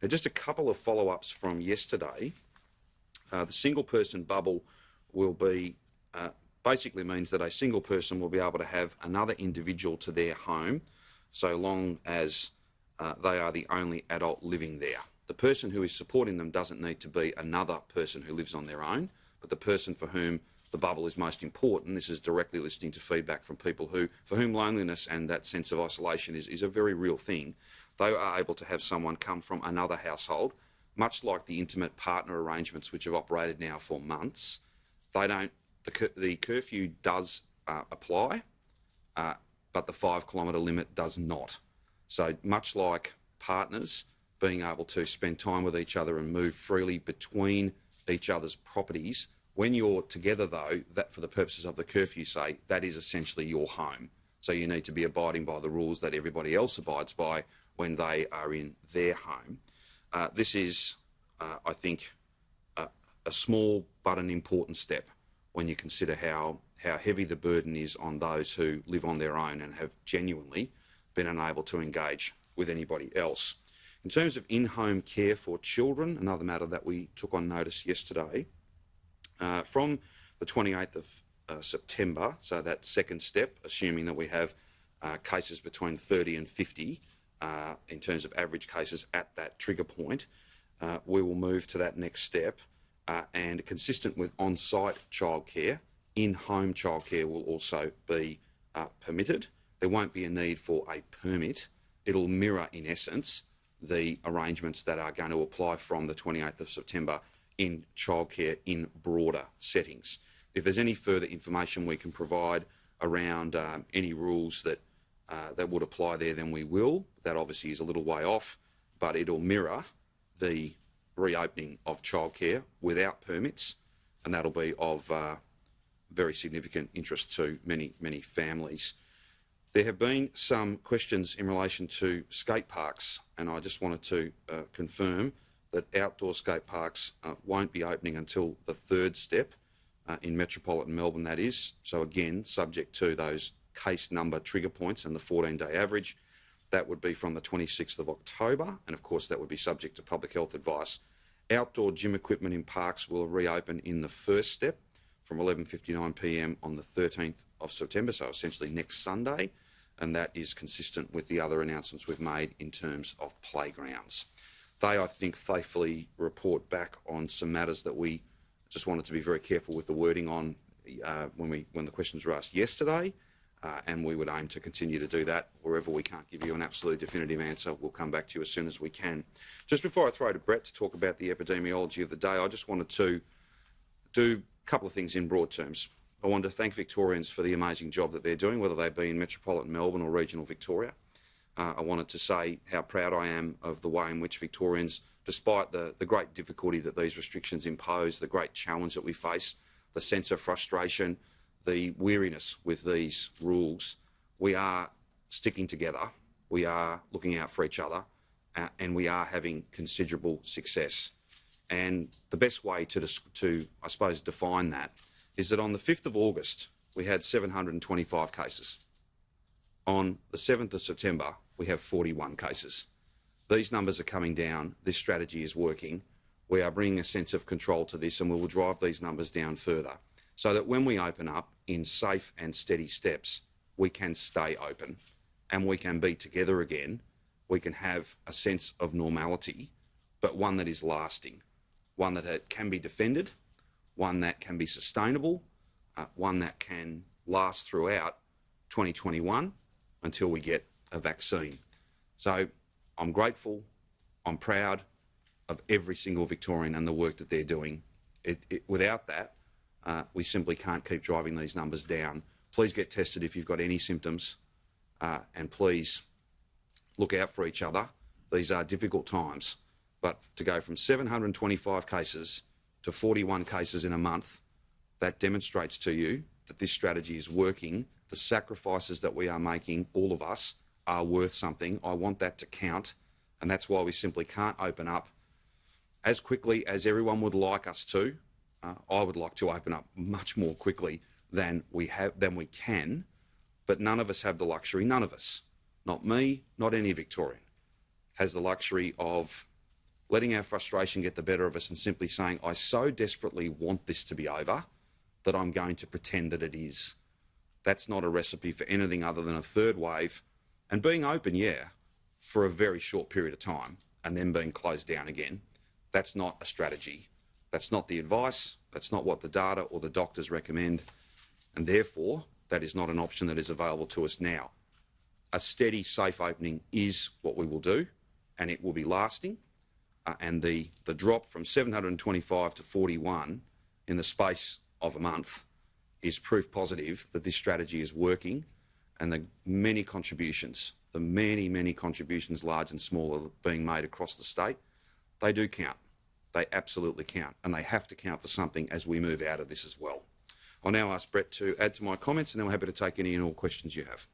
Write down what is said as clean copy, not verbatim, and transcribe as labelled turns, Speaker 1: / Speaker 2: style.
Speaker 1: Now, just a couple of follow-ups from yesterday. The single person bubble will be basically means that a single person will be able to have another individual to their home so long as they are the only adult living there. The person who is supporting them doesn't need to be another person who lives on their own, but the person for whom the bubble is most important. This is directly listening to feedback from people for whom loneliness and that sense of isolation is a very real thing. They are able to have someone come from another household, much like the intimate partner arrangements which have operated now for months. The curfew does apply, but the 5 kilometre limit does not. So much like partners being able to spend time with each other and move freely between each other's properties, when you're together though, that for the purposes of the curfew say, that is essentially your home. So you need to be abiding by the rules that everybody else abides by when they are in their home. This is, I think, a small but an important step when you consider how heavy the burden is on those who live on their own and have genuinely been unable to engage with anybody else. In terms of in-home care for children, another matter that we took on notice yesterday, from the 28th of September, so that second step, assuming that we have cases between 30 and 50 in terms of average cases at that trigger point, we will move to that next step, and consistent with on-site childcare, in-home childcare will also be permitted. There won't be a need for a permit. It'll mirror, in essence, the arrangements that are going to apply from the 28th of September in childcare in broader settings. If there's any further information we can provide around any rules that would apply there, then we will. That obviously is a little way off, but it'll mirror the reopening of childcare without permits, and that'll be of very significant interest to many, many families. There have been some questions in relation to skate parks, and I just wanted to confirm that outdoor skate parks won't be opening until the third step in metropolitan Melbourne, that is. So again, subject to those case number trigger points and the 14-day average, that would be from the 26th of October, and of course that would be subject to public health advice. Outdoor gym equipment in parks will reopen in the first step from 11:59 p.m. on the 13th of September, so essentially next Sunday, and that is consistent with the other announcements we've made in terms of playgrounds. They, I think, faithfully report back on some matters that we just wanted to be very careful with the wording on when the questions were asked yesterday, and we would aim to continue to do that. Wherever we can't give you an absolute definitive answer, we'll come back to you as soon as we can. Just before I throw to Brett to talk about the epidemiology of the day, I just wanted to do a couple of things in broad terms. I wanted to thank Victorians for the amazing job that they're doing, whether they be in metropolitan Melbourne or regional Victoria. I wanted to say how proud I am of the way in which Victorians, despite the great difficulty that these restrictions impose, the great challenge that we face, the sense of frustration, the weariness with these rules, we are sticking together, we are looking out for each other, and we are having considerable success. And the best way to I suppose, define that is that on the 5th of August, we had 725 cases. On the 7th of September, we have 41 cases. These numbers are coming down. This strategy is working. We are bringing a sense of control to this, and we will drive these numbers down further so that when we open up in safe and steady steps, we can stay open and we can be together again. We can have a sense of normality, but one that is lasting, one that can be defended, one that can be sustainable, one that can last throughout 2021 until we get a vaccine. So I'm grateful, I'm proud of every single Victorian and the work that they're doing. Without that, we simply can't keep driving these numbers down. Please get tested if you've got any symptoms, and please look out for each other. These are difficult times, but to go from 725 cases to 41 cases in a month, that demonstrates to you that this strategy is working. The sacrifices that we are making, all of us, are worth something. I want that to count, and that's why we simply can't open up as quickly as everyone would like us to. I would like to open up much more quickly than we can, but none of us have the luxury, none of us, not me, not any Victorian, has the luxury of letting our frustration get the better of us and simply saying, I so desperately want this to be over that I'm going to pretend that it is. That's not a recipe for anything other than a third wave and being open, yeah, for a very short period of time and then being closed down again. That's not a strategy. That's not the advice. That's not what the data or the doctors recommend. And therefore, that is not an option that is available to us now. A steady, safe opening is what we will do, and it will be lasting. And the drop from 725 to 41 in the space of a month is proof positive that this strategy is working, and the many contributions, large and small, are being made across the state. They do count. They absolutely count, and they have to count for something as we move out of this as well. I'll now ask Brett to add to my comments, and then we're happy to take any and all questions you have.